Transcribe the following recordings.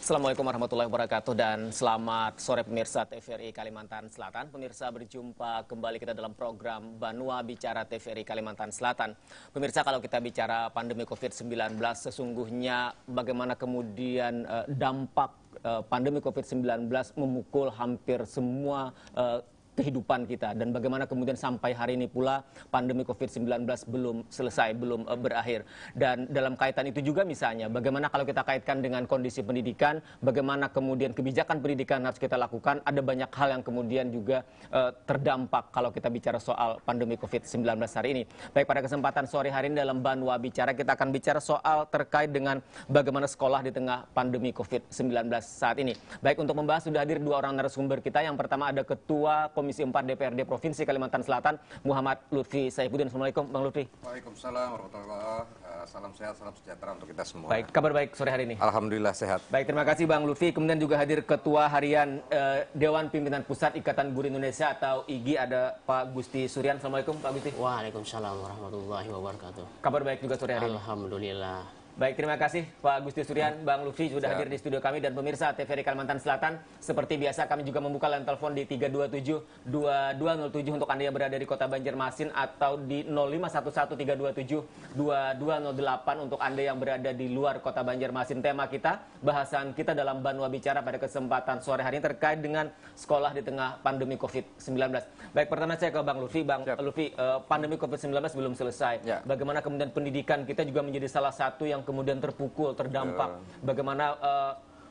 Assalamualaikum warahmatullahi wabarakatuh dan selamat sore pemirsa TVRI Kalimantan Selatan. Pemirsa, berjumpa kembali kita dalam program Banua Bicara TVRI Kalimantan Selatan. Pemirsa, kalau kita bicara pandemi COVID-19, sesungguhnya bagaimana kemudian dampak pandemi COVID-19 memukul hampir semua kehidupan kita, dan bagaimana kemudian sampai hari ini pula pandemi COVID-19 belum selesai, belum berakhir. Dan dalam kaitan itu juga misalnya bagaimana kalau kita kaitkan dengan kondisi pendidikan, bagaimana kemudian kebijakan pendidikan harus kita lakukan, ada banyak hal yang kemudian juga terdampak kalau kita bicara soal pandemi COVID-19 hari ini. Baik, pada kesempatan sore hari ini dalam Banua Bicara kita akan bicara soal terkait dengan bagaimana sekolah di tengah pandemi COVID-19 saat ini. Baik, untuk membahas sudah hadir dua orang narasumber kita. Yang pertama ada Ketua Komisi 4 DPRD Provinsi Kalimantan Selatan, Muhammad Lutfi Saifuddin. Assalamualaikum, Bang Lutfi. Waalaikumsalam warahmatullahi wabarakatuh. Salam sehat, salam sejahtera untuk kita semua. Baik, kabar baik sore hari ini? Alhamdulillah sehat. Baik, terima kasih Bang Lutfi. Kemudian juga hadir Ketua Harian Dewan Pimpinan Pusat Ikatan Guru Indonesia atau IGI, ada Pak Gusti Suryan. Assalamualaikum Pak Gusti. Waalaikumsalam warahmatullahi wabarakatuh. Kabar baik juga sore hari ini? Alhamdulillah. Baik, terima kasih Pak Gusti Suryan, Bang Lutfi sudah hadir di studio kami, dan pemirsa TVRI Kalimantan Selatan. Seperti biasa kami juga membuka line telepon di 327-2207 untuk Anda yang berada di Kota Banjarmasin, atau di 0511-327-2208 untuk Anda yang berada di luar Kota Banjarmasin. Tema kita, bahasan kita dalam Banua Bicara pada kesempatan sore hari ini terkait dengan sekolah di tengah pandemi COVID-19. Baik, pertama saya ke Bang Lutfi. Bang Lutfi, pandemi COVID-19 belum selesai. Bagaimana kemudian pendidikan kita juga menjadi salah satu yang kemudian terpukul, terdampak. Bagaimana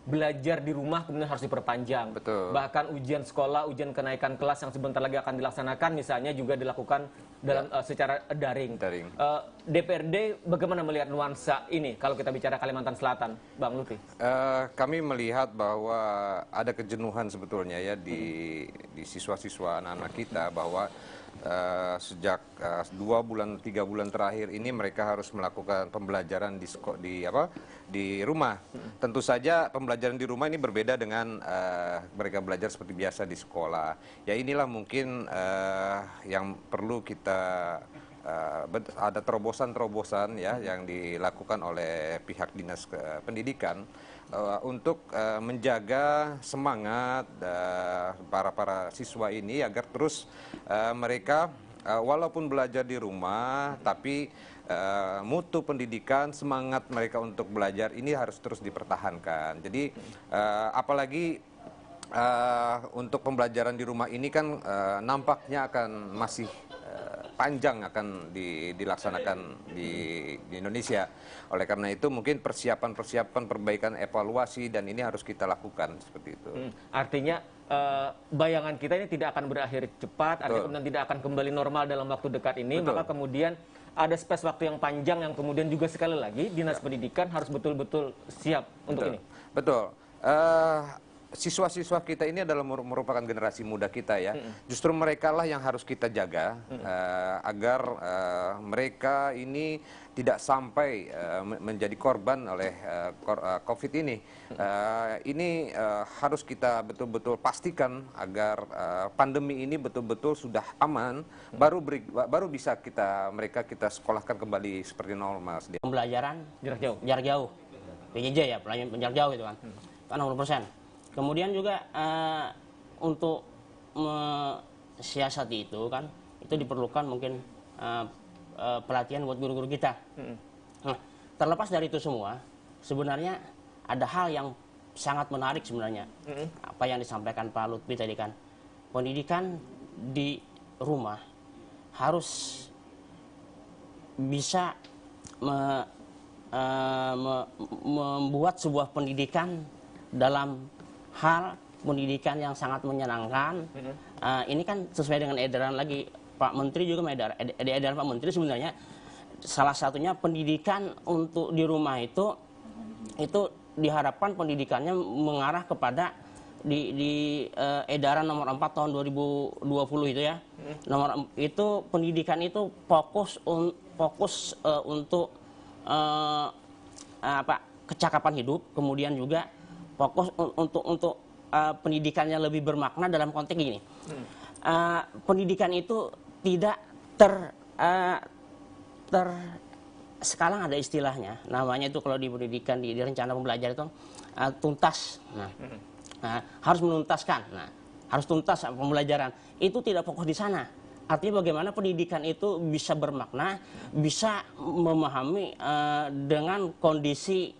belajar di rumah kemudian harus diperpanjang. Bahkan ujian sekolah, ujian kenaikan kelas yang sebentar lagi akan dilaksanakan misalnya juga dilakukan dalam secara daring. DPRD bagaimana melihat nuansa ini kalau kita bicara Kalimantan Selatan, Bang Lutfi? Kami melihat bahwa ada kejenuhan sebetulnya ya di siswa-siswa anak-anak kita, bahwa sejak 2 bulan 3 bulan terakhir ini mereka harus melakukan pembelajaran di rumah. Tentu saja pembelajaran di rumah ini berbeda dengan mereka belajar seperti biasa di sekolah. Ya inilah mungkin yang perlu kita ada terobosan-terobosan ya yang dilakukan oleh pihak dinas pendidikan untuk menjaga semangat para siswa ini agar terus mereka walaupun belajar di rumah, tapi mutu pendidikan, semangat mereka untuk belajar ini harus terus dipertahankan. Jadi apalagi untuk pembelajaran di rumah ini kan nampaknya akan masih panjang akan dilaksanakan di Indonesia. Oleh karena itu mungkin persiapan perbaikan evaluasi dan ini harus kita lakukan seperti itu. Artinya bayangan kita ini tidak akan berakhir cepat, artinya kemudian tidak akan kembali normal dalam waktu dekat ini. Maka kemudian ada space waktu yang panjang yang kemudian juga sekali lagi Dinas Pendidikan harus betul-betul siap untuk ini. Betul. Siswa-siswa kita ini adalah merupakan generasi muda kita ya. Justru mereka lah yang harus kita jaga agar mereka ini tidak sampai menjadi korban oleh COVID ini. Ini harus kita betul-betul pastikan agar pandemi ini betul-betul sudah aman, baru bisa mereka kita sekolahkan kembali seperti normal. Pembelajaran jarak jauh, PJJ ya, pelajaran jarak jauh itu kan 60%. Kemudian juga untuk mensiasati itu kan, itu diperlukan mungkin pelatihan buat guru-guru kita. Nah, terlepas dari itu semua, sebenarnya ada hal yang sangat menarik sebenarnya. Apa yang disampaikan Pak Lutfi tadi kan, pendidikan di rumah harus bisa membuat sebuah pendidikan dalam hal pendidikan yang sangat menyenangkan. Ini kan sesuai dengan edaran lagi Pak Menteri juga edaran Pak Menteri sebenarnya salah satunya pendidikan untuk di rumah itu diharapkan pendidikannya mengarah kepada di edaran nomor 4 tahun 2020 itu ya. Nomor itu pendidikan itu fokus untuk kecakapan hidup, kemudian juga fokus untuk pendidikan yang lebih bermakna dalam konteks ini. Pendidikan itu tidak sekarang ada istilahnya, namanya itu kalau di pendidikan di rencana pembelajaran itu tuntas. Harus menuntaskan. Harus tuntas pembelajaran. Itu tidak fokus di sana. Artinya bagaimana pendidikan itu bisa bermakna, bisa memahami dengan kondisi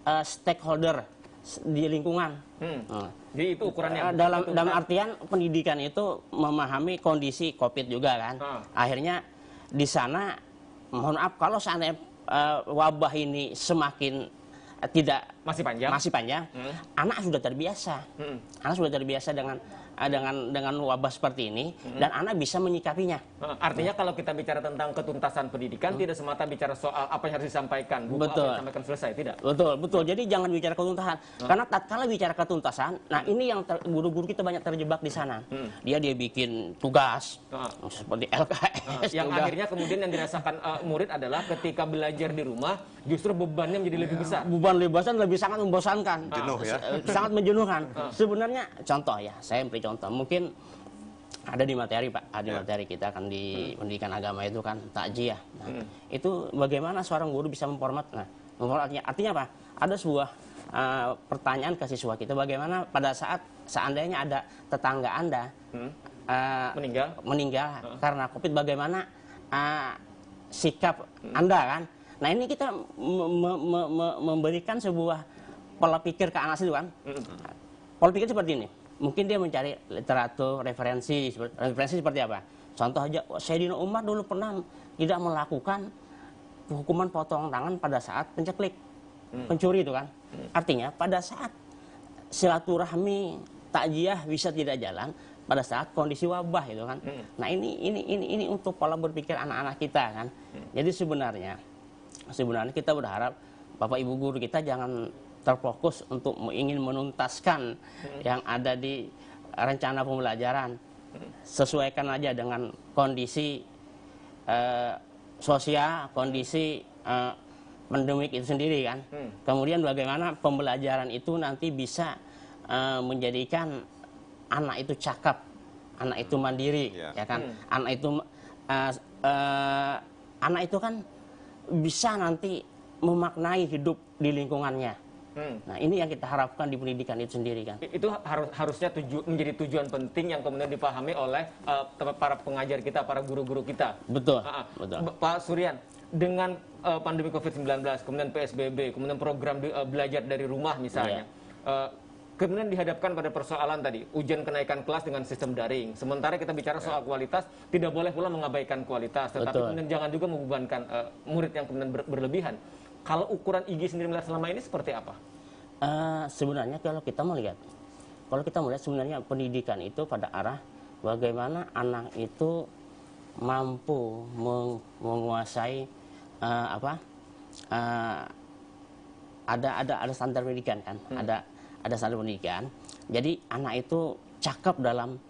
stakeholder di lingkungan. Jadi itu ukurannya. Dalam artian pendidikan itu memahami kondisi COVID juga kan. Akhirnya di sana, mohon maaf kalau seandainya wabah ini semakin masih panjang, anak sudah terbiasa. Anak sudah terbiasa dengan wabah seperti ini, dan anak bisa menyikapinya. Artinya kalau kita bicara tentang ketuntasan pendidikan, tidak semata bicara soal apa yang harus disampaikan, bukan apa yang disampaikan selesai, tidak? Betul. Jadi jangan bicara ketuntasan. Karena tatkala bicara ketuntasan, nah ini yang guru-guru kita banyak terjebak di sana. Dia bikin tugas, seperti LKS. Yang akhirnya kemudian yang dirasakan murid adalah ketika belajar di rumah, justru bebannya menjadi lebih besar. Beban lebih sangat membosankan. Jenuh ya. Sangat menjenuhkan. Sebenarnya contoh ya, saya beri contoh. Mungkin ada di materi Pak, ada di materi kita kan di pendidikan agama itu kan takjiah. Itu bagaimana seorang guru bisa memformat. Artinya apa? Ada sebuah pertanyaan ke siswa kita, bagaimana pada saat seandainya ada tetangga Anda meninggal karena COVID, bagaimana sikap Anda kan? Nah ini kita memberikan sebuah pola pikir ke anak itu kan. Pola pikir seperti ini. Mungkin dia mencari literatur, referensi seperti apa. Contoh aja, Sayyidina Umar dulu pernah tidak melakukan hukuman potong tangan pada saat penceklik, pencuri itu kan. Artinya pada saat silaturahmi, takjiah bisa tidak jalan, pada saat kondisi wabah itu kan. Nah ini untuk pola berpikir anak-anak kita kan. Jadi sebenarnya kita berharap Bapak Ibu guru kita jangan terfokus untuk ingin menuntaskan yang ada di rencana pembelajaran. Sesuaikan aja dengan kondisi sosial, kondisi pandemik itu sendiri kan. Kemudian bagaimana pembelajaran itu nanti bisa menjadikan anak itu cakap, anak itu mandiri, ya kan. Anak itu kan bisa nanti memaknai hidup di lingkungannya. Nah ini yang kita harapkan di pendidikan itu sendiri kan. Itu harusnya menjadi tujuan penting yang kemudian dipahami oleh para pengajar kita, para guru-guru kita. Betul. Pak Suryan, dengan pandemi COVID-19, kemudian PSBB, kemudian program belajar dari rumah misalnya, kemudian dihadapkan pada persoalan tadi, ujian kenaikan kelas dengan sistem daring. Sementara kita bicara soal kualitas, tidak boleh pula mengabaikan kualitas, tetapi kemudian jangan juga membebankan murid yang kemudian berlebihan. Kalau ukuran IG sendiri melihat selama ini seperti apa? Sebenarnya kalau kita melihat sebenarnya pendidikan itu pada arah bagaimana anak itu mampu menguasai ada standar pendidikan kan, ada standar pendidikan. Jadi anak itu cakap dalam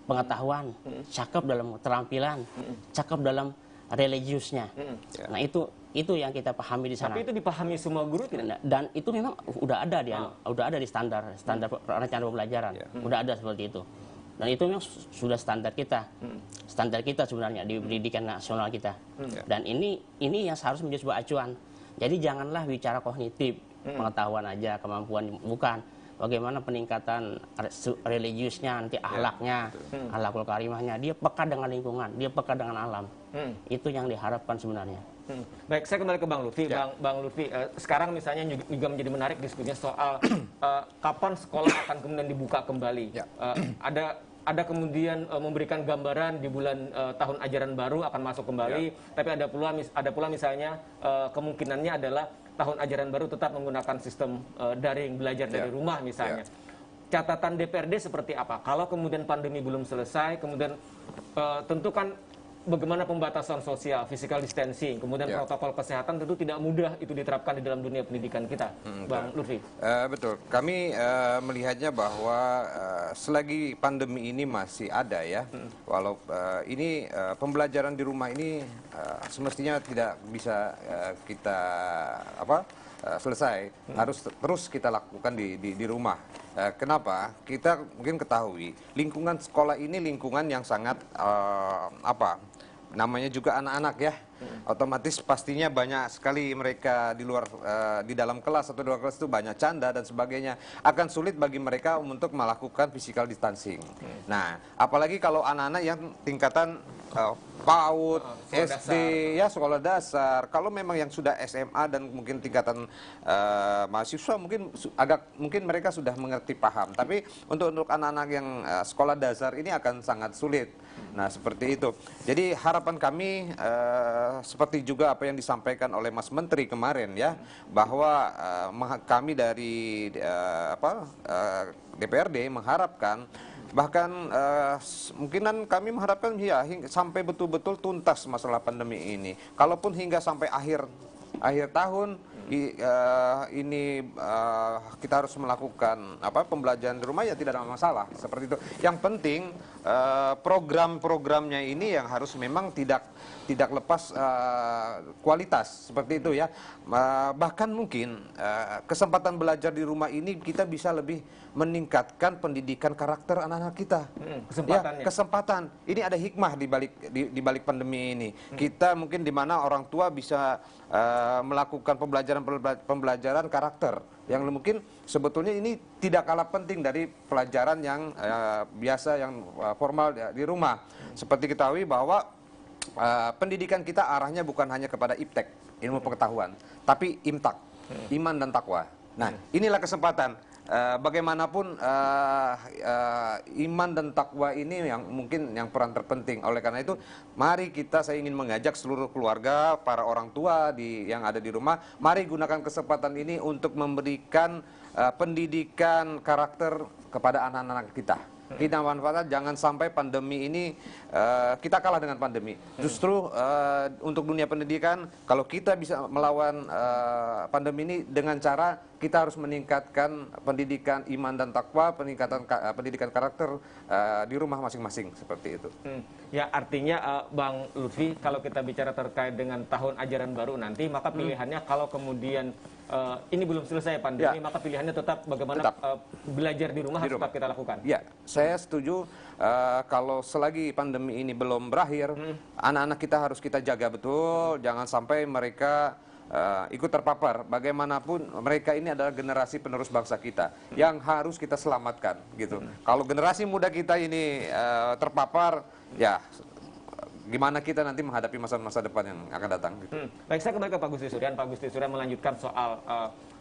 pengetahuan, cakap dalam keterampilan, cakap dalam religiusnya. Nah itu yang kita pahami di sana. Tapi itu dipahami semua guru tidak? Dan itu memang udah ada di standar rencana pembelajaran, udah ada seperti itu. Dan itu memang sudah standar kita sebenarnya di pendidikan nasional kita. Dan ini yang seharusnya menjadi sebuah acuan. Jadi janganlah bicara kognitif, pengetahuan aja, kemampuan, bukan. Bagaimana peningkatan religiusnya, nanti akhlaknya, akhlakul karimahnya, dia peka dengan lingkungan, dia peka dengan alam. Itu yang diharapkan sebenarnya. Baik, saya kembali ke Bang Lutfi. Bang Lutfi, sekarang misalnya juga menjadi menarik diskusinya soal kapan sekolah akan kemudian dibuka kembali. Ada kemudian memberikan gambaran di bulan tahun ajaran baru akan masuk kembali, tapi ada pula misalnya kemungkinannya adalah tahun ajaran baru tetap menggunakan sistem daring, belajar dari rumah misalnya. Catatan DPRD seperti apa? Kalau kemudian pandemi belum selesai, kemudian tentu kan bagaimana pembatasan sosial, physical distancing, kemudian protokol kesehatan tentu tidak mudah itu diterapkan di dalam dunia pendidikan kita, Bang Lutfi. Betul, kami melihatnya bahwa selagi pandemi ini masih ada ya, walau ini pembelajaran di rumah ini semestinya tidak bisa kita selesai, harus terus kita lakukan di rumah. Kenapa? Kita mungkin ketahui lingkungan sekolah ini lingkungan yang sangat namanya juga anak-anak ya. otomatis pastinya banyak sekali mereka di luar, di dalam kelas atau di luar kelas itu banyak canda dan sebagainya. Akan sulit bagi mereka untuk melakukan physical distancing. Nah, apalagi kalau anak-anak yang tingkatan PAUD, SD, ya sekolah dasar. Kalau memang yang sudah SMA dan mungkin tingkatan mahasiswa mungkin mereka sudah mengerti paham. Tapi untuk anak-anak yang sekolah dasar ini akan sangat sulit. Nah, seperti itu. Jadi harapan kami seperti juga apa yang disampaikan oleh Mas Menteri kemarin ya, bahwa kami dari DPRD mengharapkan, bahkan mungkinan kami mengharapkan ya sampai betul-betul tuntas masalah pandemi ini. Kalaupun hingga sampai akhir tahun ini kita harus melakukan pembelajaran di rumah, ya tidak ada masalah seperti itu. Yang penting program-programnya ini yang harus memang tidak lepas kualitas seperti itu ya. Bahkan mungkin kesempatan belajar di rumah ini kita bisa lebih meningkatkan pendidikan karakter anak-anak kita. Kesempatan. Ini ada hikmah di balik pandemi ini. Kita mungkin di mana orang tua bisa melakukan pembelajaran karakter yang mungkin sebetulnya ini tidak kalah penting dari pelajaran yang biasa, yang formal di rumah. Seperti ketahui bahwa pendidikan kita arahnya bukan hanya kepada iptek, ilmu pengetahuan, tapi imtak, iman dan takwa. Nah, inilah kesempatan. Bagaimanapun iman dan takwa ini yang mungkin yang peran terpenting. Oleh karena itu, mari saya ingin mengajak seluruh keluarga, para orang tua yang ada di rumah, mari gunakan kesempatan ini untuk memberikan pendidikan karakter kepada anak-anak kita. Kita manfaatkan, jangan sampai pandemi ini kita kalah dengan pandemi. Justru untuk dunia pendidikan, kalau kita bisa melawan pandemi ini dengan cara kita harus meningkatkan pendidikan iman dan takwa, peningkatan pendidikan karakter di rumah masing-masing seperti itu. Ya, artinya Bang Lutfi, kalau kita bicara terkait dengan tahun ajaran baru nanti, maka pilihannya kalau kemudian ini belum selesai pandemi, maka pilihannya tetap bagaimana belajar di rumah harus tetap kita lakukan. Ya, saya setuju. Kalau selagi pandemi ini belum berakhir, anak-anak kita harus kita jaga betul, jangan sampai mereka ikut terpapar. Bagaimanapun mereka ini adalah generasi penerus bangsa kita yang harus kita selamatkan gitu. Kalau generasi muda kita ini terpapar, ya gimana kita nanti menghadapi masa-masa depan yang akan datang gitu. Baik, saya kembali ke Pak Gusti Suryan. Pak Gusti Suryan melanjutkan soal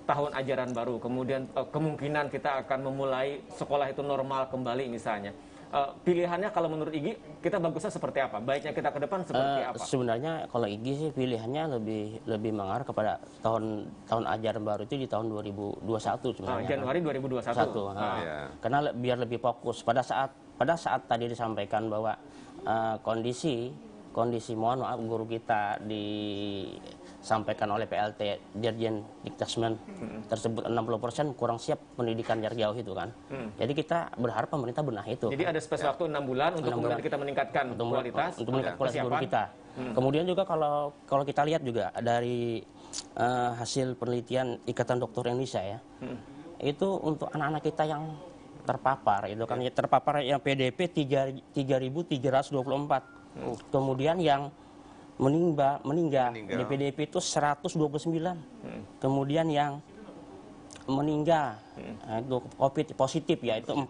tahun ajaran baru, kemudian kemungkinan kita akan memulai sekolah itu normal kembali misalnya. Pilihannya kalau menurut Igi, kita bagusnya seperti apa? Baiknya kita ke depan seperti apa? Sebenarnya kalau Igi sih pilihannya lebih mengarah kepada tahun ajaran baru itu di tahun 2021 sebenarnya. Januari 2021. Karena biar lebih fokus pada saat tadi disampaikan bahwa kondisi mohon maaf guru kita disampaikan oleh PLT Dirjen Diktasmen tersebut 60% kurang siap pendidikan jarak jauh itu kan. Jadi kita berharap pemerintah benahi itu. Jadi ada space waktu 6 bulan untuk kemudian kita meningkatkan kualitas guru kita. Kemudian juga kalau kita lihat juga dari hasil penelitian Ikatan Dokter Indonesia ya, itu untuk anak-anak kita yang terpapar itu kan terpapar yang PDP 3.324. Kemudian yang meninggal di PDP itu 129. Kemudian yang meninggal itu COVID positif ya itu 14.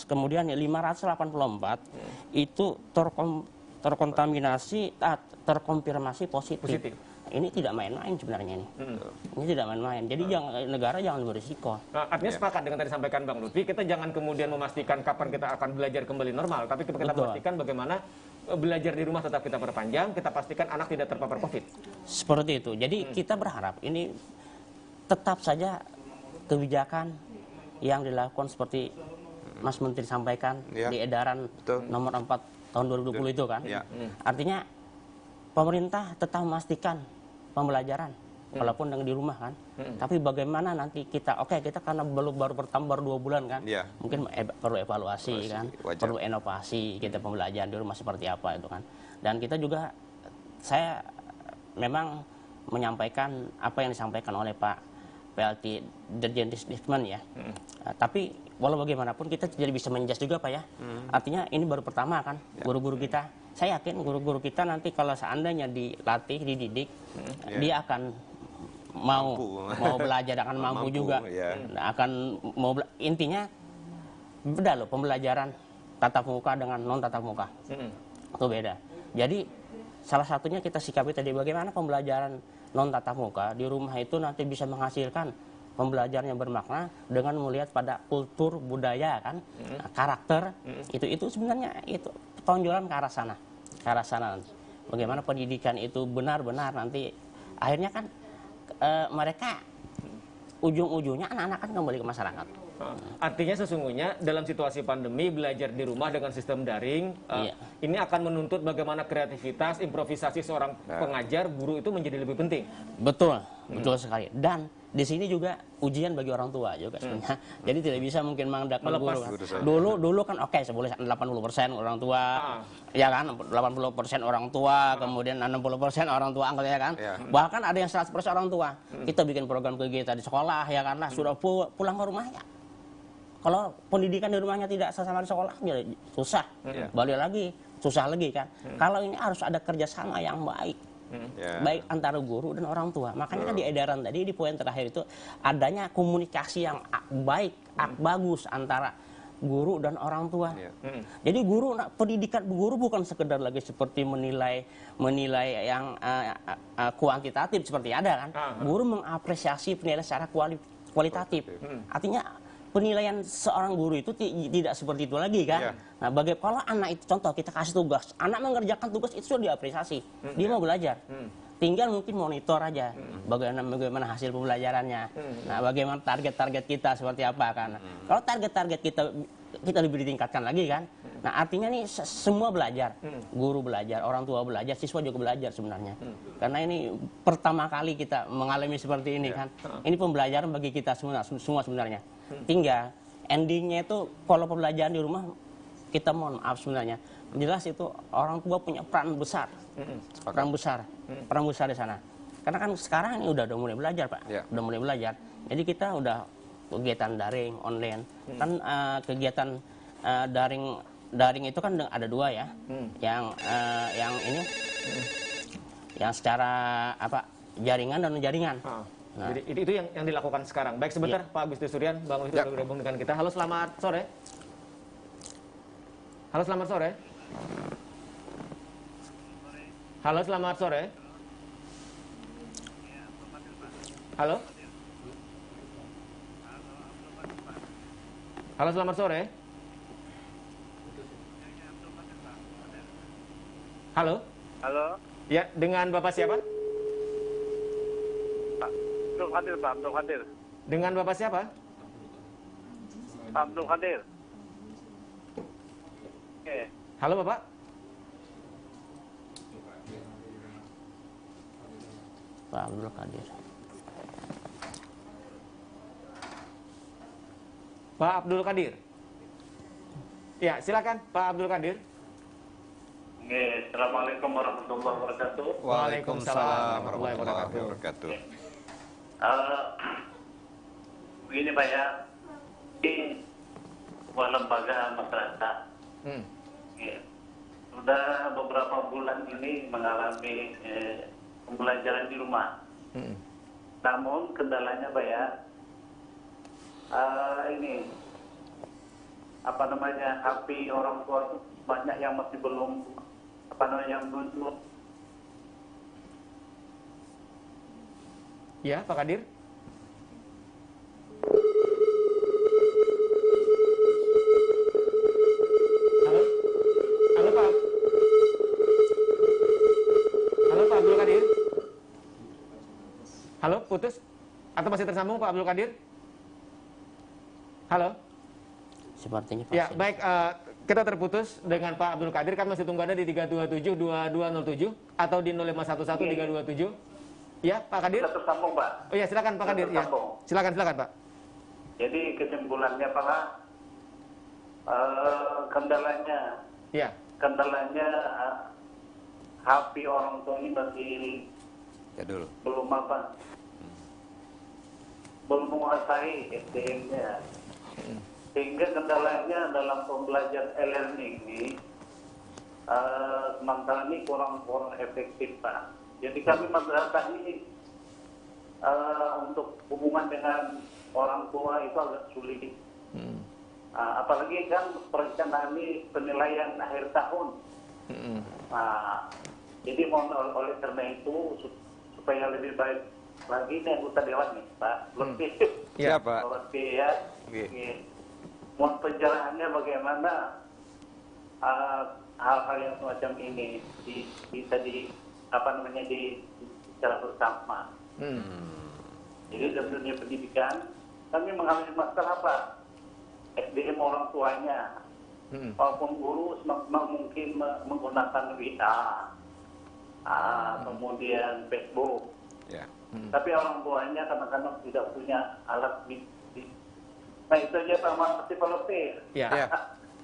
Kemudian 584 itu terkonfirmasi positif. Ini tidak main-main sebenarnya ini. Ini tidak main-main. Jadi negara jangan berisiko. Artinya sepakat dengan tadi sampaikan Bang Lutfi, kita jangan kemudian memastikan kapan kita akan belajar kembali normal, tapi kita pastikan bagaimana belajar di rumah tetap kita perpanjang, kita pastikan anak tidak terpapar COVID. Seperti itu. Jadi kita berharap ini tetap saja kebijakan yang dilakukan seperti Mas Menteri sampaikan di edaran nomor 4 tahun 2020 itu kan. Artinya pemerintah tetap memastikan pembelajaran walaupun yang di rumah kan. Tapi bagaimana nanti kita kita karena baru 2 bulan kan. Mungkin perlu evaluasi kan, perlu inovasi kita pembelajaran di rumah seperti apa itu kan. Dan kita juga saya memang menyampaikan apa yang disampaikan oleh Pak PLT Dirjen Diktasmen ya. Tapi walau bagaimanapun kita tidak bisa menjudge juga Pak ya. Artinya ini baru pertama kan guru-guru kita saya yakin guru-guru kita nanti kalau seandainya dilatih, dididik, dia akan mau belajar, akan mampu juga, akan intinya beda loh pembelajaran tatap muka dengan non tatap muka, itu beda. Jadi salah satunya kita sikapi tadi bagaimana pembelajaran non tatap muka di rumah itu nanti bisa menghasilkan pembelajaran yang bermakna dengan melihat pada kultur budaya kan, karakter, itu sebenarnya itu tonjolan ke arah sana nanti. Bagaimana pendidikan itu benar-benar nanti akhirnya kan mereka ujung-ujungnya anak-anak kan kembali ke masyarakat. Artinya sesungguhnya dalam situasi pandemi belajar di rumah dengan sistem daring ini akan menuntut bagaimana kreativitas, improvisasi seorang pengajar, guru itu menjadi lebih penting. Betul sekali. Dan di sini juga ujian bagi orang tua juga sebenarnya. Jadi tidak bisa mungkin mengandalkan guru. Kan. Dulu kan oke, boleh 80% orang tua, ya kan, 80% orang tua, kemudian 60% orang tua angkat ya kan. Bahkan ada yang 100% orang tua. Kita bikin program kegiatan di sekolah ya kan lah, sudah pulang ke rumahnya. Kalau pendidikan di rumahnya tidak sama di sekolah, ya susah. Balik lagi, susah lagi kan. Kalau ini harus ada kerjasama yang baik. Baik antara guru dan orang tua. Makanya kan di edaran tadi, di poin terakhir itu adanya komunikasi yang baik, bagus antara guru dan orang tua. Jadi pendidikan guru bukan sekedar lagi seperti menilai yang kuantitatif seperti ada kan. Guru mengapresiasi penilaian secara kualitatif. Artinya penilaian seorang guru itu tidak seperti itu lagi kan. Nah, kalau anak itu contoh kita kasih tugas, anak mengerjakan tugas itu sudah diapresiasi. Dia mau belajar. Tinggal mungkin monitor aja bagaimana hasil pembelajarannya. Nah, bagaimana target-target kita seperti apa kan. Kalau target-target kita lebih ditingkatkan lagi kan. Nah, artinya nih semua belajar. Guru belajar, orang tua belajar, siswa juga belajar sebenarnya. Karena ini pertama kali kita mengalami seperti ini kan. Ini pembelajaran bagi kita semua sebenarnya. Tinggal endingnya itu kalau pembelajaran di rumah kita mohon maaf sebenarnya. Jelas itu orang tua punya peran besar. Peran besar di sana. Karena kan sekarang ini udah mulai belajar, Pak. Udah mulai belajar. Jadi kita udah kegiatan daring, online. Kan kegiatan daring itu kan ada dua ya. Yang ini yang secara jaringan dan non jaringan. Nah. Jadi itu yang dilakukan sekarang. Baik, sebentar Pak Agustus Suryan, Bang Luhut sudah bergabung dengan kita. Halo, selamat sore. Halo, selamat sore. Halo, selamat sore. Halo. Halo, selamat sore. Halo. Halo. Ya, dengan Bapak siapa? Abdul Qadir, Pak Abdul Qadir. Dengan Bapak siapa? Pak Abdul Qadir. Oke. Halo Bapak. Pak Abdul Qadir. Pak Abdul Qadir. Ya, silakan Pak Abdul Qadir. Assalamualaikum warahmatullahi wabarakatuh. Waalaikumsalam warahmatullahi wabarakatuh. Begini Pak ya, ini sebuah lembaga masyarakat. Sudah beberapa bulan ini mengalami pembelajaran di rumah. Namun kendalanya Pak ya, ini HP orang tua itu banyak yang masih belum Ya, Pak Kadir. Halo. Halo Pak. Halo Pak Abdul Qadir. Halo, putus? Atau masih tersambung Pak Abdul Qadir? Halo. Sepertinya Pak. Ya, baik. Kita terputus dengan Pak Abdul Qadir. Kami masih tunggu Anda di 327-2207 atau di 0511-327. Ya, Pak Kadir. Kita tersambung, Pak. Oh ya, silakan Pak Kadir. Ya. Silakan Pak. Jadi kesimpulannya Pak, kendalanya HP orang tua ini masih belum belum menguasai SDM-nya. Sehingga kendalanya dalam pembelajaran e-learning ini pemantauan ini kurang efektif, Pak. Jadi kami masyarakat ini untuk hubungan dengan orang tua itu agak sulit. Apalagi kan perencanaan ini penilaian akhir tahun. Jadi mohon oleh karena itu supaya lebih baik lagi ini anggota dewan nih, Pak. Lebih Ya, Pak. lebih ya. Mohon pencerahannya bagaimana hal-hal yang semacam ini bisa secara bersama. Jadi dalam dunia pendidikan kami mengalami masalah apa? SDM orang tuanya, walaupun guru semaksimal mungkin menggunakan WA, kemudian Facebook. Tapi orang tuanya kadang-kadang tidak punya alat bisnis. Nah itu aja Pak, makasih Pak Lutfi. Ya.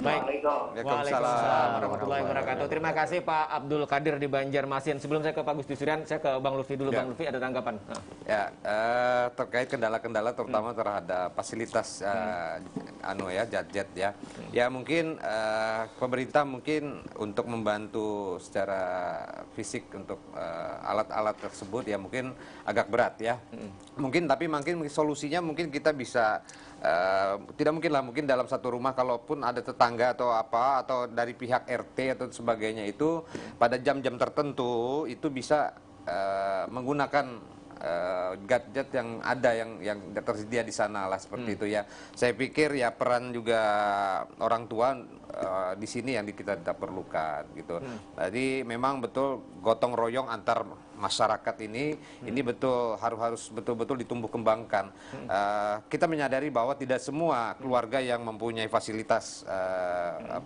Baik. Waalaikumsalam warahmatullahi wabarakatuh. Terima kasih Pak Abdul Qadir di Banjarmasin. Sebelum saya ke Pak Gus Dusurian, saya ke Bang Lutfi dulu. Bang Lutfi ada tanggapan? Ya, terkait kendala-kendala terutama terhadap fasilitas jet ya. Ya mungkin pemerintah mungkin untuk membantu secara fisik untuk alat-alat tersebut ya mungkin agak berat ya. Mungkin solusinya mungkin kita bisa tidak mungkin lah, mungkin dalam satu rumah kalaupun ada tetangga atau apa atau dari pihak RT atau sebagainya itu pada jam-jam tertentu itu bisa menggunakan gadget yang ada yang tersedia di sana lah seperti itu ya. Saya pikir ya peran juga orang tua di sini yang kita tidak perlukan gitu. Jadi memang betul gotong royong antar masyarakat ini betul harus betul-betul ditumbuh kembangkan. Kita menyadari bahwa tidak semua keluarga yang mempunyai fasilitas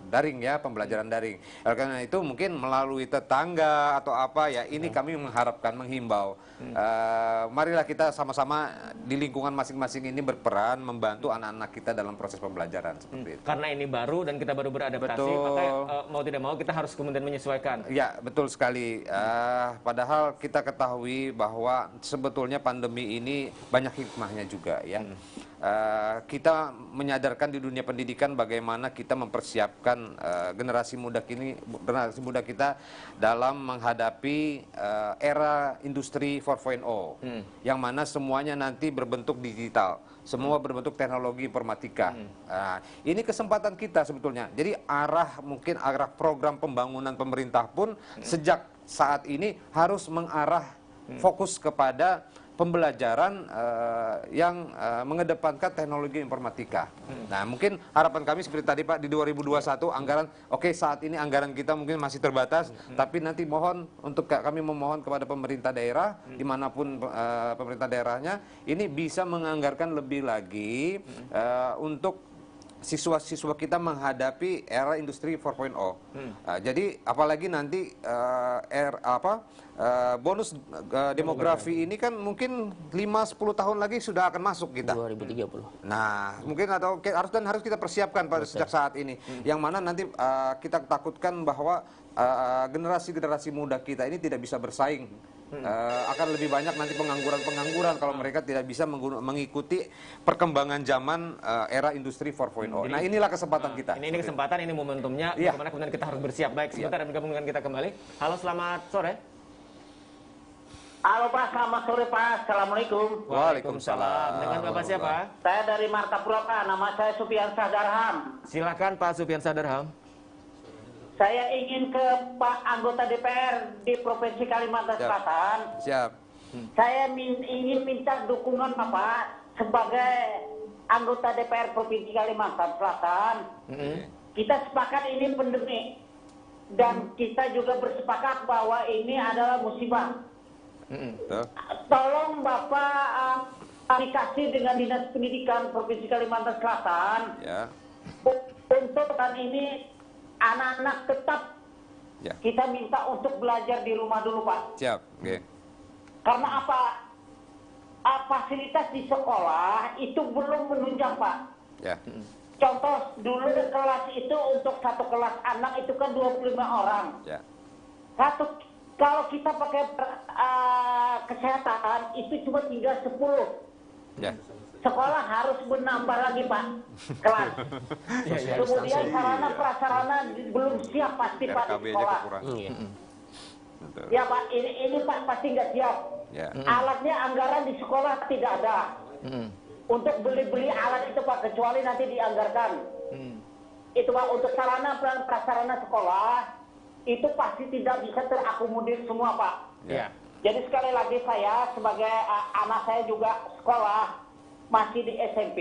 daring ya, pembelajaran daring. Karena itu mungkin melalui tetangga atau apa ya, ini kami mengharapkan, menghimbau. Marilah kita sama-sama di lingkungan masing-masing ini berperan membantu anak-anak kita dalam proses pembelajaran seperti itu. Karena ini baru dan kita baru beradaptasi, maka mau tidak mau kita harus kemudian menyesuaikan. Ya, betul sekali. Padahal kita ketahui bahwa sebetulnya pandemi ini banyak hikmahnya juga ya. Kita menyadarkan di dunia pendidikan bagaimana kita mempersiapkan generasi muda kita dalam menghadapi era industri 4.0 yang mana semuanya nanti berbentuk digital, semua berbentuk teknologi informatika. Ini kesempatan kita sebetulnya. Jadi mungkin arah program pembangunan pemerintah pun sejak saat ini harus mengarah fokus kepada pembelajaran yang mengedepankan teknologi informatika. Nah, mungkin harapan kami seperti tadi Pak, di 2021 anggaran, saat ini anggaran kita mungkin masih terbatas, tapi nanti kami memohon kepada pemerintah daerah, dimanapun pemerintah daerahnya, ini bisa menganggarkan lebih lagi untuk siswa-siswa kita menghadapi era industri 4.0. Jadi apalagi nanti bonus demografi ini kan mungkin 5-10 tahun lagi sudah akan masuk kita. 2030. Nah, mungkin harus kita persiapkan pada sejak saat ini. Yang mana nanti kita takutkan bahwa generasi-generasi muda kita ini tidak bisa bersaing. Akan lebih banyak nanti pengangguran kalau mereka tidak bisa mengikuti perkembangan zaman era industri 4.0. Nah, inilah kesempatan kita. Ini kesempatan, ini momentumnya. Bagaimana kemudian kita harus bersiap. Baik, sebentar dan bergabung dengan kita kembali. Halo, selamat sore. Halo Pak, selamat sore Pak. Assalamualaikum. Waalaikumsalam. Dengan Bapak siapa? Saya dari Martapura Pak. Nama saya Supian Sadarham. Silakan Pak Supian Sadarham. Saya ingin ke Pak anggota DPR di Provinsi Kalimantan Selatan. Siap. Saya ingin minta dukungan Bapak sebagai anggota DPR Provinsi Kalimantan Selatan. Kita sepakat ini pandemi dan kita juga bersepakat bahwa ini adalah musibah. Tolong Bapak komunikasi dengan Dinas Pendidikan Provinsi Kalimantan Selatan untuk tahun ini anak-anak tetap kita minta untuk belajar di rumah dulu Pak. Siap. Karena apa? Fasilitas di sekolah itu belum menunjang Pak. Contoh dulu kelas itu untuk satu kelas anak itu kan 25 orang. Kalau kita pakai kesehatan itu cuma tinggal 10. sekolah harus menambah lagi Pak kelas. Kemudian sarana prasarana belum siap pasti Pak di sekolah. Ya Pak, ini Pak pasti nggak siap. Alatnya anggaran di sekolah tidak ada. Untuk beli alat itu Pak, kecuali nanti dianggarkan. Itu Pak, untuk sarana prasarana sekolah itu pasti tidak bisa terakomodir semua Pak. Jadi sekali lagi saya sebagai anak saya juga sekolah masih di SMP,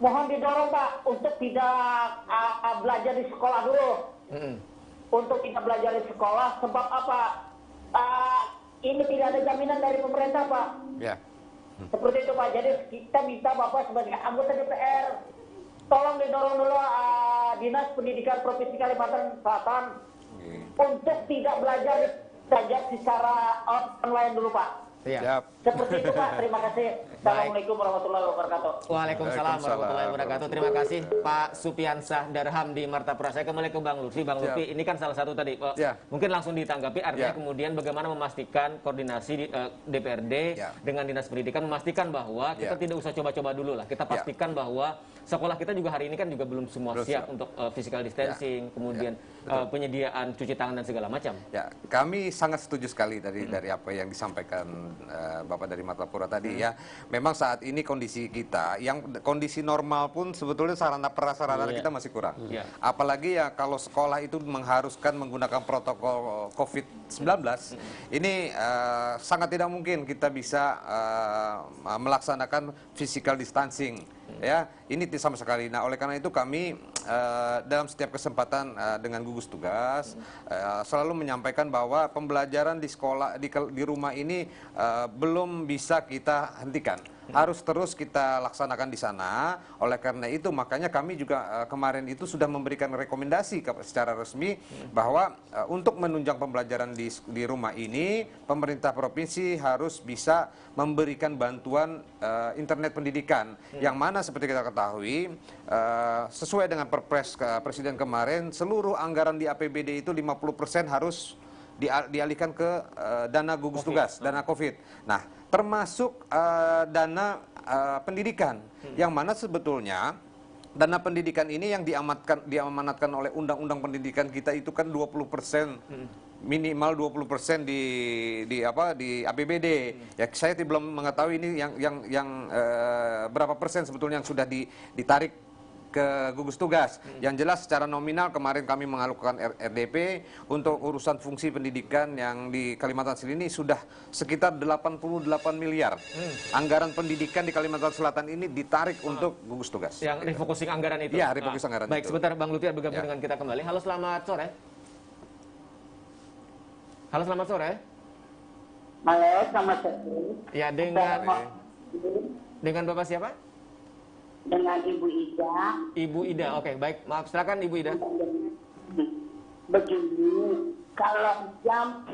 mohon didorong Pak untuk tidak belajar di sekolah dulu. Untuk tidak belajar di sekolah, sebab apa? Ini tidak ada jaminan dari pemerintah Pak. Seperti itu Pak. Jadi kita minta Bapak sebagai anggota DPR, tolong didorong dulu Dinas Pendidikan Provinsi Kalimantan Selatan untuk tidak belajar secara online dulu Pak. Seperti itu Pak, terima kasih. Assalamualaikum warahmatullahi wabarakatuh. Waalaikumsalam warahmatullahi wabarakatuh. Terima kasih Pak Supiansah Darham di Martapura. Saya kembali ke Bang Lutfi. Bang Lutfi, ini kan salah satu tadi. Mungkin langsung ditanggapi, artinya kemudian bagaimana memastikan koordinasi di DPRD dengan Dinas Pendidikan, memastikan bahwa kita tidak usah coba-coba dulu lah. Kita pastikan bahwa sekolah kita juga hari ini kan juga belum semua siap untuk physical distancing, kemudian penyediaan cuci tangan dan segala macam. Kami sangat setuju sekali dari apa yang disampaikan Bapak dari Martapura tadi ya. Memang saat ini kondisi kita, yang kondisi normal pun sebetulnya sarana prasarana kita masih kurang. Apalagi ya kalau sekolah itu mengharuskan menggunakan protokol COVID-19, ini sangat tidak mungkin kita bisa melaksanakan physical distancing. Ya, ini sama sekali. Nah, oleh karena itu kami dalam setiap kesempatan dengan gugus tugas selalu menyampaikan bahwa pembelajaran di sekolah di rumah ini belum bisa kita hentikan. Harus terus kita laksanakan di sana. Oleh karena itu makanya kami juga kemarin itu sudah memberikan rekomendasi secara resmi bahwa untuk menunjang pembelajaran di rumah ini, pemerintah provinsi harus bisa memberikan bantuan internet pendidikan, yang mana seperti kita ketahui sesuai dengan Perpres Presiden kemarin, seluruh anggaran di APBD itu 50% harus dialihkan ke dana gugus tugas, dana COVID. Nah, termasuk dana pendidikan, yang mana sebetulnya dana pendidikan ini yang diamanatkan oleh Undang-Undang Pendidikan kita itu kan 20%, minimal 20% di APBD. Ya, saya belum mengetahui ini yang berapa persen sebetulnya yang sudah ditarik ke gugus tugas. Yang jelas secara nominal kemarin kami mengalokkan RDP untuk urusan fungsi pendidikan yang di Kalimantan Selatan ini sudah sekitar 88 miliar. Anggaran pendidikan di Kalimantan Selatan ini ditarik untuk gugus tugas. Yang refocusing anggaran itu? Iya, refocusing anggaran baik, itu. sebentar Bang Lutfi bergabung dengan kita kembali. Halo, selamat sore. Halo, selamat sore. Halo, selamat sore. Ya, dengan Bapak siapa? Dengan Ibu Ida. Ibu Ida, oke, baik. Maaf, silakan Ibu Ida. Begini, kalau jam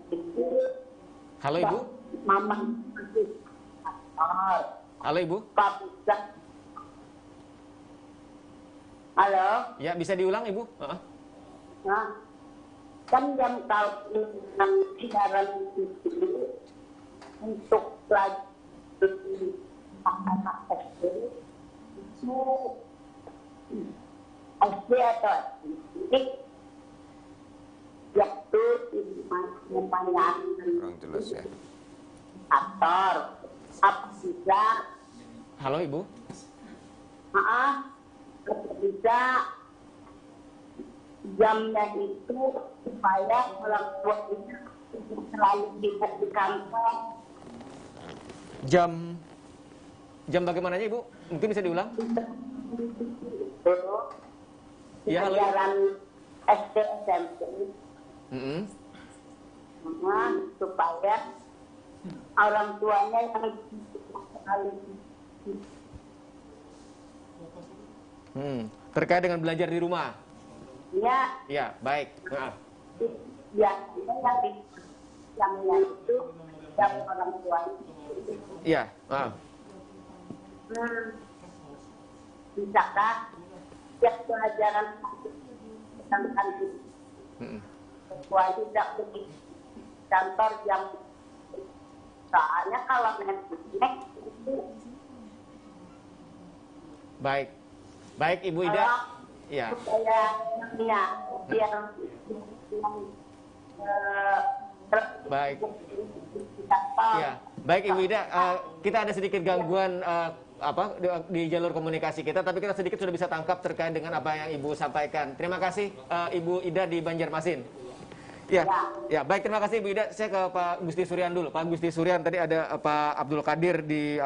itu. Halo Ibu. Mama. Halo Ibu. Halo. Ya, bisa diulang Ibu? Nah, kan jam siaran untuk pelajar anak SD itu SD atau ini waktu membayar Kurang jelas ya. aktor apa bisa? Halo Ibu. Bisa jamnya itu supaya orang tua itu selalu sibuk di kantor. Jam bagaimananya Ibu? Mungkin bisa diulang? Ya, halo. Pelajaran SD SMP. Supaya orang tuanya yang selalu terkait dengan belajar di rumah. ya. Ya, baik. Biasanya yang itu yang orang tuanya. Iya. Bisakah setiap pelajaran tentang sesuai tidak begitu kantor jam. Soalnya kalau naik itu. Baik Ibu Ida. Ya. Supaya biar baik. Ya, baik Ibu Ida. Kita ada sedikit gangguan di jalur komunikasi kita, tapi kita sedikit sudah bisa tangkap terkait dengan apa yang Ibu sampaikan. Terima kasih Ibu Ida di Banjarmasin. Ya, baik, terima kasih Ibu Ida. Saya ke Pak Gusti Suryan dulu. Pak Gusti Suryan, tadi ada Pak Abdul Qadir di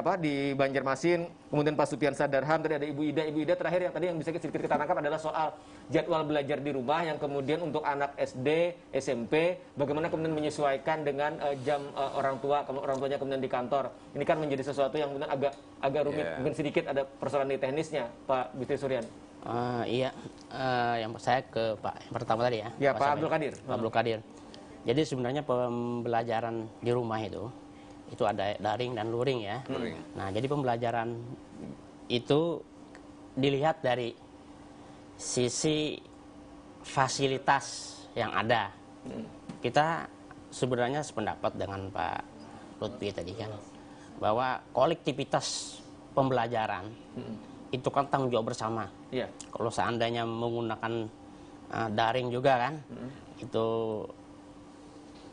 Banjarmasin, kemudian Pak Supian Sadarham, tadi ada Ibu Ida. Ibu Ida terakhir yang tadi yang bisa sedikit kita tangkap adalah soal jadwal belajar di rumah yang kemudian untuk anak SD, SMP, bagaimana kemudian menyesuaikan dengan jam orang tuanya kemudian di kantor. Ini kan menjadi sesuatu yang kemudian agak rumit, mungkin sedikit ada persoalan di teknisnya, Pak Gusti Suryan. Yang saya ke Pak yang pertama tadi ya. Ya, Pak Abdul Qadir. Pak Abdul Qadir. Jadi sebenarnya pembelajaran di rumah itu ada daring dan luring ya. Nah, jadi pembelajaran itu dilihat dari sisi fasilitas yang ada. Kita sebenarnya sependapat dengan Pak Lutfi tadi kan, bahwa kolektivitas pembelajaran itu kan tanggung jawab bersama. Iya. Kalau seandainya menggunakan daring juga kan, itu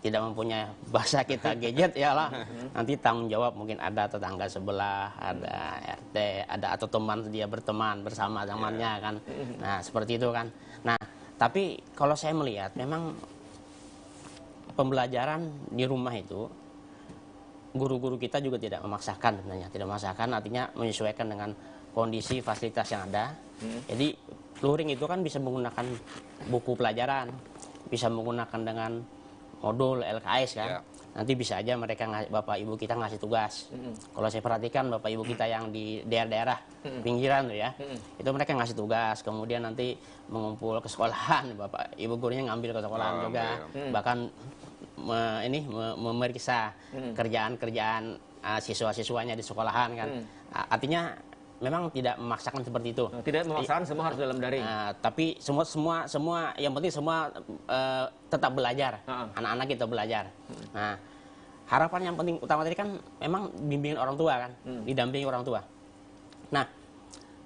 tidak mempunyai bahasa kita gadget ya lah. Nanti tanggung jawab mungkin ada tetangga sebelah, ada RT, ada atau teman dia berteman bersama temannya kan. Nah seperti itu kan. Nah tapi kalau saya melihat memang pembelajaran di rumah itu guru-guru kita juga tidak memaksakan sebenarnya, tidak memaksakan, artinya menyesuaikan dengan kondisi fasilitas yang ada. Jadi luring itu kan bisa menggunakan buku pelajaran, bisa menggunakan dengan modul LKS kan. Nanti bisa aja mereka bapak ibu kita ngasih tugas. Kalau saya perhatikan bapak ibu kita yang di daerah-daerah pinggiran tuh ya, itu mereka ngasih tugas, kemudian nanti mengumpul ke sekolahan, bapak ibu gurunya ngambil ke sekolahan juga, bahkan memeriksa kerjaan-kerjaan siswa-siswanya di sekolahan kan. Artinya memang tidak memaksakan seperti itu. Tidak memaksakan, semua harus dalam daring. Tapi semua yang penting semua tetap belajar. Anak-anak kita belajar. Nah, harapan yang penting utama tadi kan memang bimbingan orang tua kan, didampingi orang tua. Nah,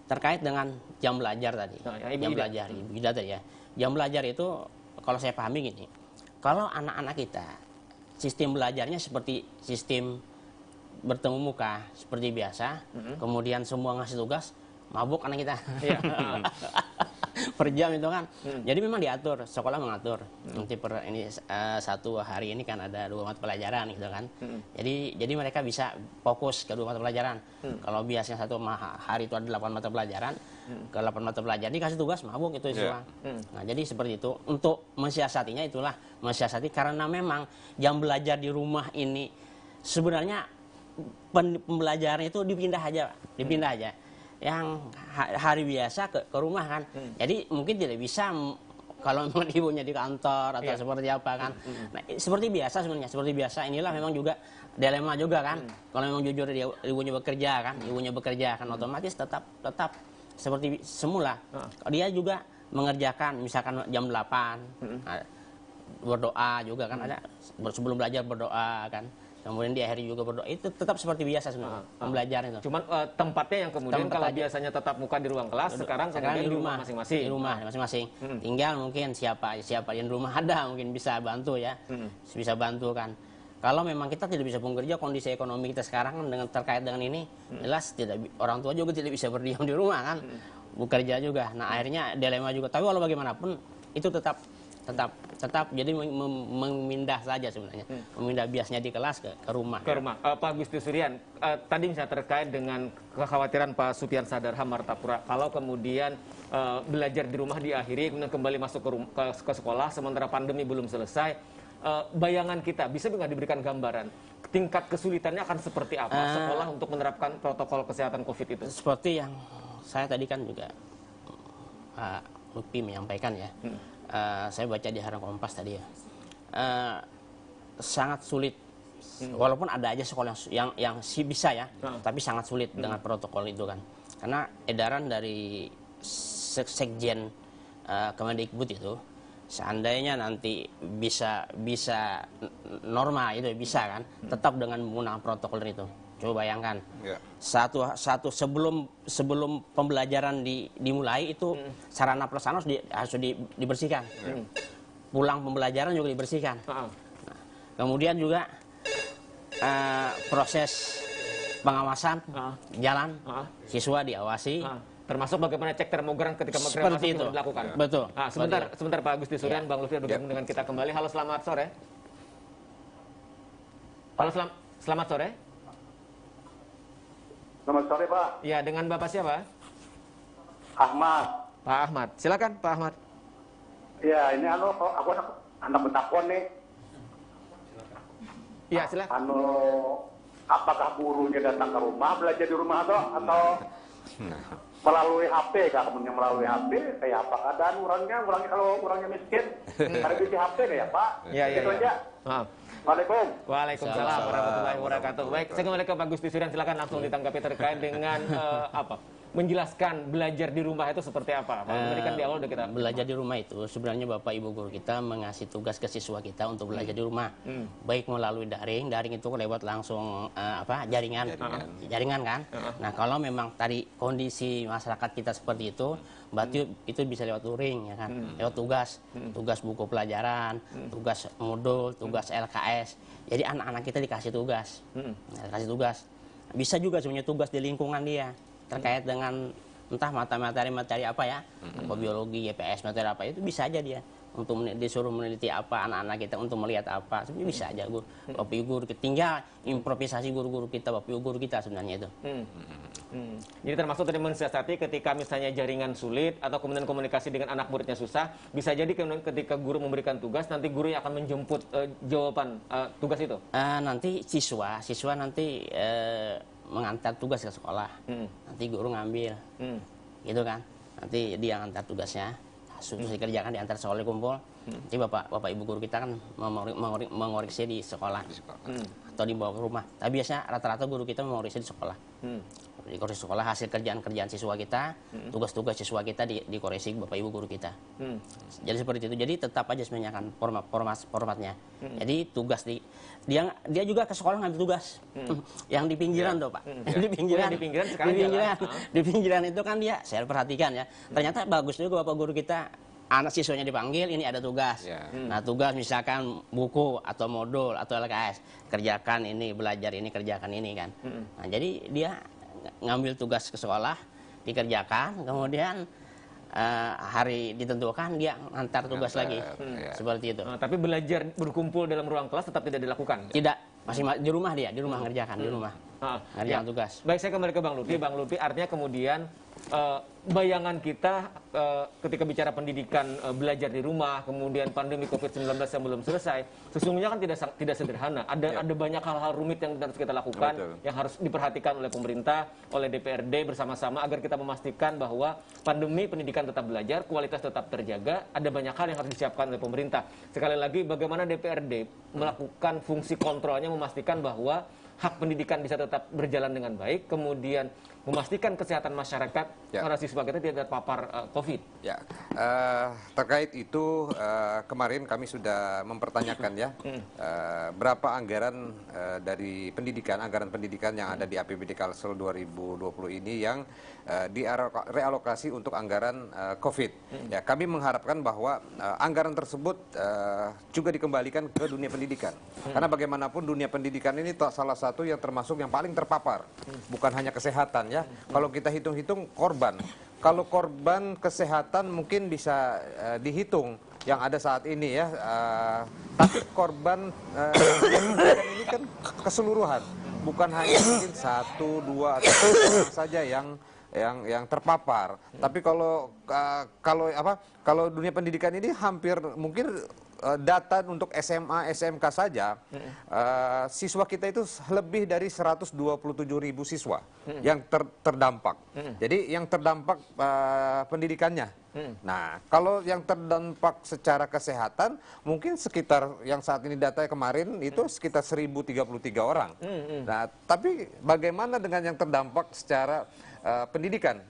terkait dengan jam belajar tadi. Ibu Ida tadi ya. Jam belajar itu kalau saya pahami gini. Kalau anak-anak kita sistem belajarnya seperti sistem bertemu muka seperti biasa, kemudian semua ngasih tugas, mabuk anak kita. Per jam itu kan. Jadi memang diatur, sekolah mengatur. Nanti satu hari ini kan ada 2 mata pelajaran gitu kan. Jadi mereka bisa fokus ke 2 mata pelajaran. Kalau biasanya satu hari itu ada 8 mata pelajaran, ke 8 mata pelajaran dikasih tugas mabuk itu semua. Nah, jadi seperti itu. Untuk mensiasatinya mensiasati karena memang jam belajar di rumah ini sebenarnya pembelajaran itu dipindah aja. Yang hari biasa ke rumah kan. Jadi mungkin tidak bisa kalau memang ibunya di kantor atau seperti apa kan. Nah, seperti biasa sebenarnya, seperti biasa inilah memang juga dilema juga kan. Kalau memang jujur ibunya bekerja kan otomatis tetap seperti semula. Dia juga mengerjakan misalkan jam 8 berdoa juga kan, ada sebelum belajar berdoa kan. Kemudian di akhir juga berdoa, itu tetap seperti biasa sebenarnya pembelajaran itu. Cuman tempatnya yang kemudian kalau biasanya tetap muka di ruang kelas, sekarang kemudian di rumah masing-masing. Di rumah masing-masing. Tinggal mungkin siapa di rumah ada mungkin bisa bantu ya, bisa bantu kan. Kalau memang kita tidak bisa bekerja, kondisi ekonomi kita sekarang dengan terkait dengan ini, jelas orang tua juga tidak bisa berdiam di rumah kan, bekerja juga. Nah akhirnya dilema juga. Tapi walau bagaimanapun itu tetap jadi memindah saja sebenarnya, memindah biasnya di kelas ke rumah. Pak Gusti Suryan, tadi misalnya terkait dengan kekhawatiran Pak Supian Sadarham Martapura, kalau kemudian belajar di rumah diakhiri, kemudian kembali masuk ke sekolah, sementara pandemi belum selesai, bayangan kita bisa nggak diberikan gambaran tingkat kesulitannya akan seperti apa sekolah untuk menerapkan protokol kesehatan COVID itu? Seperti yang saya tadi kan juga Pak Lutfi menyampaikan ya. Saya baca di Harian Kompas tadi ya, sangat sulit. Walaupun ada aja sekolah yang bisa ya, tapi sangat sulit dengan protokol itu kan. Karena edaran dari Sekjen Kemendikbud itu seandainya nanti bisa normal itu bisa kan, tetap dengan menggunakan protokol itu. Coba bayangkan, satu sebelum pembelajaran dimulai itu sarana prasarana harus dibersihkan. Pulang pembelajaran juga dibersihkan. Nah, kemudian juga proses pengawasan jalan, siswa diawasi. Termasuk bagaimana cek termogan ketika seperti itu dilakukan. Betul. Sebentar Pak Agusti Suryan, Bang Lutfi bergabung dengan kita kembali. Halo, selamat sore. Halo, selamat sore. Selamat sore, Pak. Ya, dengan Bapak siapa? Ahmad. Pak Ahmad. Silakan Pak Ahmad. Ya, ini aku anak betakon nih. Ya, silakan. Apakah gurunya datang ke rumah, belajar di rumah atau melalui HP? Kalau melalui HP, kayak apa keadaan orangnya kalau orangnya miskin, ada di HP kayak Pak? Iya. aja. Waalaikumsalam. Waalaikumsalam warahmatullahi wabarakatuh. Baik, saya kembali ke Pak Gusti Suryan, silakan langsung ditanggapi terkait dengan menjelaskan belajar di rumah itu seperti apa. Tadi kan di awal udah kita belajar di rumah itu sebenarnya Bapak Ibu guru kita mengasih tugas ke siswa kita untuk belajar di rumah. Baik melalui daring itu lewat langsung jaringan kan. Nah, kalau memang tadi kondisi masyarakat kita seperti itu, berarti itu bisa lewat luring ya kan. Lewat tugas buku pelajaran, tugas modul, tugas LKS. Jadi anak-anak kita dikasih tugas. Bisa juga sebenarnya tugas di lingkungan dia terkait dengan entah materi apa ya, apa biologi, IPS, materi apa itu bisa aja dia untuk disuruh meneliti apa anak-anak kita untuk melihat apa, sebenarnya bisa aja Bapak Ibu guru, tinggal improvisasi guru-guru kita, Bapak Ibu guru kita sebenarnya itu. Jadi termasuk tadi mensiasati ketika misalnya jaringan sulit atau kemudian komunikasi dengan anak muridnya susah, bisa jadi ketika guru memberikan tugas, nanti guru yang akan menjemput jawaban tugas itu. Nanti siswa nanti mengantar tugas ke sekolah, nanti guru ngambil, gitu kan? Nanti dia ngantar tugasnya, terus dikerjakan diantar sekolah kumpul. Nanti bapak ibu guru kita kan mengoreksi di sekolah, atau dibawa ke rumah. Tapi biasanya rata-rata guru kita mengoreksi di sekolah. Dikoreksi sekolah hasil kerjaan sesuai kita, tugas-tugas siswa kita dikoreksi bapak ibu guru kita. Jadi seperti itu. Jadi tetap aja sebenarnya kan formatnya. Jadi tugas dia juga ke sekolah ngambil tugas. Yang di pinggiran tuh Pak. Di pinggiran itu kan dia saya perhatikan ya. Ternyata bagus juga bapak guru kita. Anak siswanya dipanggil, ini ada tugas. Nah, tugas misalkan buku atau modul atau LKS, kerjakan ini, belajar ini, kerjakan ini kan. Nah, jadi dia ngambil tugas ke sekolah, dikerjakan, kemudian hari ditentukan dia ngantar tugas lagi. Seperti itu. Tapi belajar berkumpul dalam ruang kelas tetap tidak dilakukan? Tidak, masih di rumah dia, di rumah ngerjakan, di rumah. Ngerjakan tugas. Baik, saya kembali ke Bang Lutfi. Bang Lutfi, artinya kemudian bayangan kita ketika bicara pendidikan belajar di rumah, kemudian pandemi COVID-19 yang belum selesai, sesungguhnya kan tidak sederhana. Ada banyak hal-hal rumit yang harus kita lakukan, yang harus diperhatikan oleh pemerintah, oleh DPRD bersama-sama agar kita memastikan bahwa pandemi pendidikan tetap belajar, kualitas tetap terjaga. Ada banyak hal yang harus disiapkan oleh pemerintah. Sekali lagi, bagaimana DPRD melakukan fungsi kontrolnya, memastikan bahwa hak pendidikan bisa tetap berjalan dengan baik, kemudian memastikan kesehatan masyarakat para siswa kita tidak terpapar COVID. Terkait itu kemarin kami sudah mempertanyakan ya berapa anggaran dari anggaran pendidikan yang ada di APBD Kalsel 2020 ini yang direalokasi untuk anggaran COVID. Ya, kami mengharapkan bahwa anggaran tersebut juga dikembalikan ke dunia pendidikan. Karena bagaimanapun dunia pendidikan ini salah satu yang termasuk yang paling terpapar, bukan hanya kesehatan ya. Kalau kita hitung-hitung korban, kalau korban kesehatan mungkin bisa dihitung yang ada saat ini ya, tapi korban ini kan keseluruhan, bukan hanya mungkin 1, 2 atau 3 saja yang terpapar. Tapi kalau dunia pendidikan ini hampir mungkin data untuk SMA, SMK saja, siswa kita itu lebih dari 127.000 siswa yang terdampak. Jadi yang terdampak pendidikannya. Nah, kalau yang terdampak secara kesehatan, mungkin sekitar yang saat ini data kemarin itu sekitar 1.033 orang. Nah, tapi bagaimana dengan yang terdampak secara pendidikan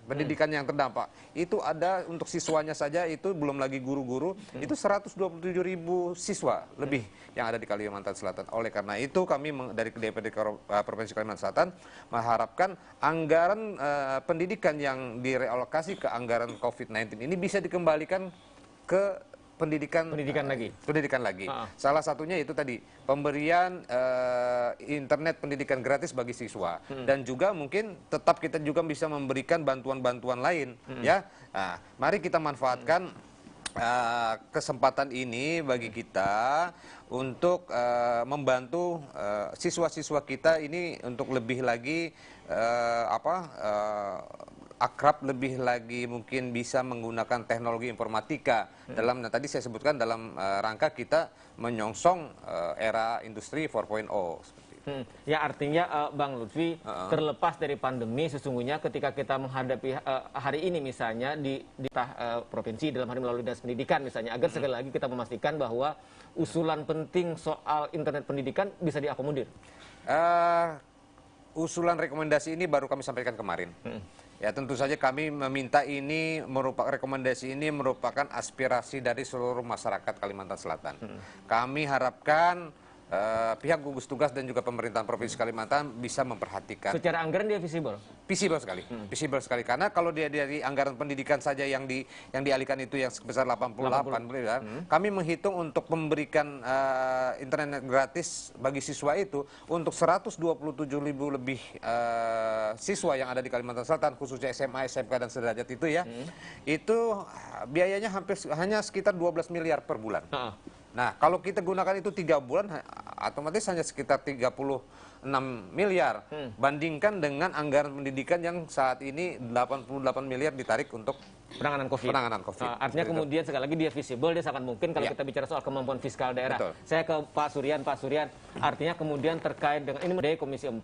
yang terdampak. Itu ada untuk siswanya saja, itu belum lagi guru-guru, itu 127.000 siswa lebih yang ada di Kalimantan Selatan. Oleh karena itu kami dari DPRD Provinsi Kalimantan Selatan mengharapkan anggaran pendidikan yang direalokasi ke anggaran COVID-19 ini bisa dikembalikan ke pendidikan lagi. Salah satunya itu tadi pemberian internet pendidikan gratis bagi siswa dan juga mungkin tetap kita juga bisa memberikan bantuan-bantuan lain ya. Nah, mari kita manfaatkan kesempatan ini bagi kita untuk membantu siswa-siswa kita ini untuk lebih lagi akrab, lebih lagi mungkin bisa menggunakan teknologi informatika dalam, nah tadi saya sebutkan dalam rangka kita menyongsong era industri 4.0 seperti itu. Ya artinya Bang Lutfi, terlepas dari pandemi sesungguhnya ketika kita menghadapi hari ini misalnya di provinsi dalam hal melalui dinas pendidikan misalnya, agar sekali lagi kita memastikan bahwa usulan penting soal internet pendidikan bisa diakomodir. Usulan rekomendasi ini baru kami sampaikan kemarin. Ya tentu saja kami meminta rekomendasi ini merupakan aspirasi dari seluruh masyarakat Kalimantan Selatan. Kami harapkan pihak gugus tugas dan juga pemerintahan Provinsi Kalimantan bisa memperhatikan. Secara anggaran dia visible? Visible sekali, visible sekali. Karena kalau dia dari anggaran pendidikan saja yang dialihkan itu yang sebesar 88 miliar, kami menghitung untuk memberikan internet gratis bagi siswa itu untuk 127.000 lebih siswa yang ada di Kalimantan Selatan, khususnya SMA, SMK dan sederajat itu ya, itu biayanya hanya sekitar 12 miliar per bulan. Nah, kalau kita gunakan itu 3 bulan, otomatis hanya sekitar 36 miliar. Bandingkan dengan anggaran pendidikan yang saat ini 88 miliar ditarik untuk penanganan COVID. Artinya kemudian sekali lagi dia visible, dia sangat mungkin kalau kita bicara soal kemampuan fiskal daerah. Betul. Saya ke Pak Suryan. Artinya kemudian terkait dengan ini dari Komisi 4,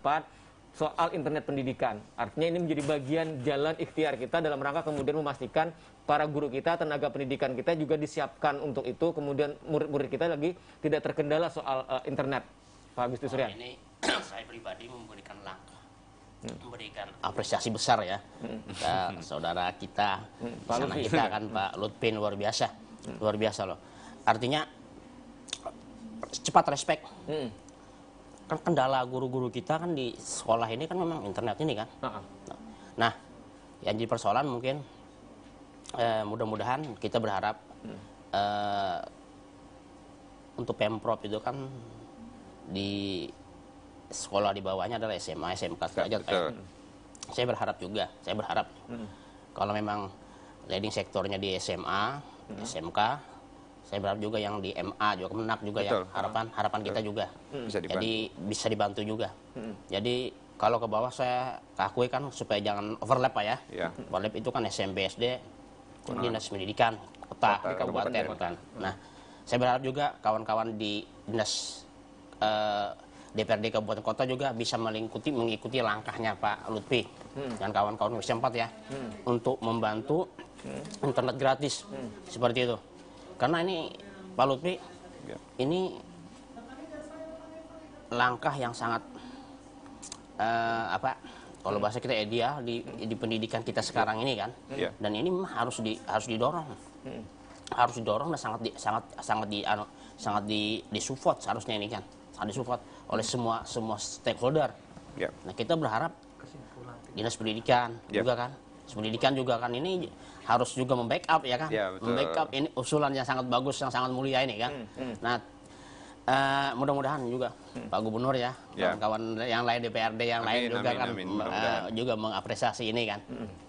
soal internet pendidikan. Artinya ini menjadi bagian jalan ikhtiar kita dalam rangka kemudian memastikan para guru kita, tenaga pendidikan kita juga disiapkan untuk itu, kemudian murid-murid kita lagi tidak terkendala soal internet. Pak Agusti Suryan. Ini saya pribadi memberikan langkah, memberikan apresiasi besar ya ke saudara kita, sana kita kan Pak Lutfi, luar biasa loh. Artinya cepat respect. Kan kendala guru-guru kita kan di sekolah ini kan memang internet ini kan. Nah, yang jadi persoalan mungkin mudah-mudahan kita berharap untuk Pemprov itu kan di sekolah di bawahnya adalah SMA, SMK saja. Saya berharap kalau memang leading sektornya di SMA, SMK, saya berharap juga yang di MA juga Kemenak juga ya, harapan kita juga. Jadi bisa dibantu juga. Jadi kalau ke bawah saya akui kan supaya jangan overlap Pak ya. Overlap itu kan SMP, SD, dinas pendidikan, kota, di kabupaten kan. Nah, saya berharap juga kawan-kawan di dinas DPRD kabupaten kota juga bisa mengikuti langkahnya Pak Lutfi dan kawan-kawan Komisi 4 ya, untuk membantu internet gratis seperti itu. Karena ini Pak Lutfi, ini langkah yang sangat kalau bahasa kita ideal di pendidikan kita sekarang ini kan, dan ini harus didorong, dan sangat disupport seharusnya ini kan, sangat disupport oleh semua stakeholder. Nah kita berharap dinas pendidikan juga kan ini harus juga membackup ya kan, membackup ini usulan yang sangat bagus, yang sangat mulia ini kan. Nah mudah-mudahan juga Pak Gubernur ya, kawan-kawan yang lain DPRD yang lain juga kan juga mengapresiasi ini kan.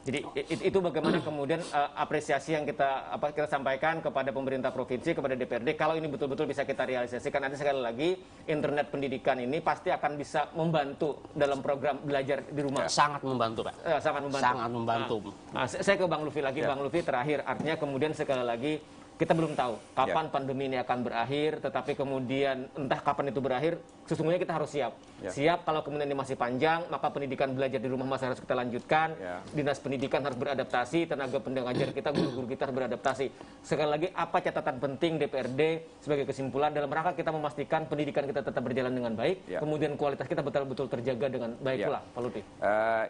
Jadi itu bagaimana kemudian apresiasi yang kita sampaikan kepada pemerintah provinsi, kepada DPRD, kalau ini betul-betul bisa kita realisasikan, nanti sekali lagi internet pendidikan ini pasti akan bisa membantu dalam program belajar di rumah. Sangat membantu Pak. Sangat membantu. Saya ke Bang Lutfi lagi, Bang Lutfi terakhir, artinya kemudian sekali lagi kita belum tahu kapan pandemi ini akan berakhir, tetapi kemudian entah kapan itu berakhir, sesungguhnya kita harus siap. Siap kalau kemudian ini masih panjang, maka pendidikan belajar di rumah masih harus kita lanjutkan. Dinas pendidikan harus beradaptasi, tenaga pengajar kita, guru-guru kita harus beradaptasi. Sekali lagi, apa catatan penting DPRD sebagai kesimpulan dalam rangka kita memastikan pendidikan kita tetap berjalan dengan baik, kemudian kualitas kita betul-betul terjaga dengan baik pula, Pak Lutfi.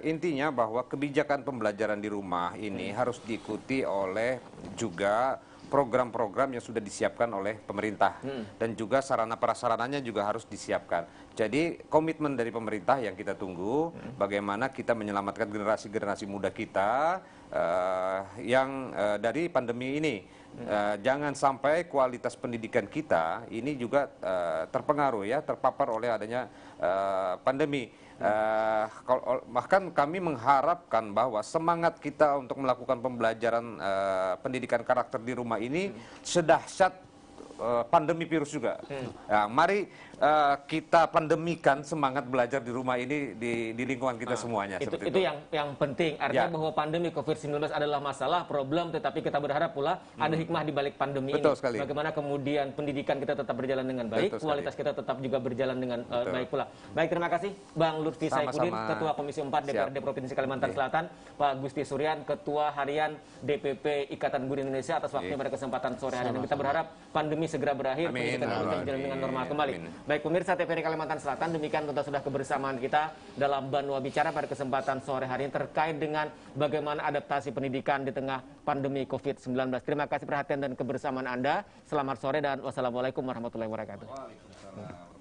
Intinya bahwa kebijakan pembelajaran di rumah ini harus diikuti oleh juga program-program yang sudah disiapkan oleh pemerintah dan juga sarana prasarananya juga harus disiapkan. Jadi komitmen dari pemerintah yang kita tunggu, bagaimana kita menyelamatkan generasi-generasi muda kita yang dari pandemi ini. Jangan sampai kualitas pendidikan kita ini juga terpengaruh ya, terpapar oleh adanya pandemi. Bahkan kami mengharapkan bahwa semangat kita untuk melakukan pembelajaran pendidikan karakter di rumah ini sedahsyat pandemi virus juga. Nah, mari kita pandemikan semangat belajar di rumah ini di lingkungan kita semuanya. Itu yang penting. Artinya bahwa pandemi COVID-19 adalah masalah, problem, tetapi kita berharap pula ada hikmah di balik pandemi ini. Sekali. Bagaimana kemudian pendidikan kita tetap berjalan dengan baik, kualitas kita tetap juga berjalan dengan baik pula. Baik, terima kasih Bang Lutfi Saifuddin, Ketua Komisi 4 DPRD Provinsi Kalimantan Selatan, Pak Gusti Suryan, Ketua Harian DPP Ikatan Guru Indonesia, atas waktunya pada kesempatan sore hari ini. Kita berharap pandemi segera berakhir, pendidikan kita berjalan dengan normal kembali. Baik pemirsa TVRI Kalimantan Selatan, demikian tuntas sudah kebersamaan kita dalam Banua Bicara pada kesempatan sore hari ini terkait dengan bagaimana adaptasi pendidikan di tengah pandemi COVID-19. Terima kasih perhatian dan kebersamaan Anda. Selamat sore dan wassalamualaikum warahmatullahi wabarakatuh.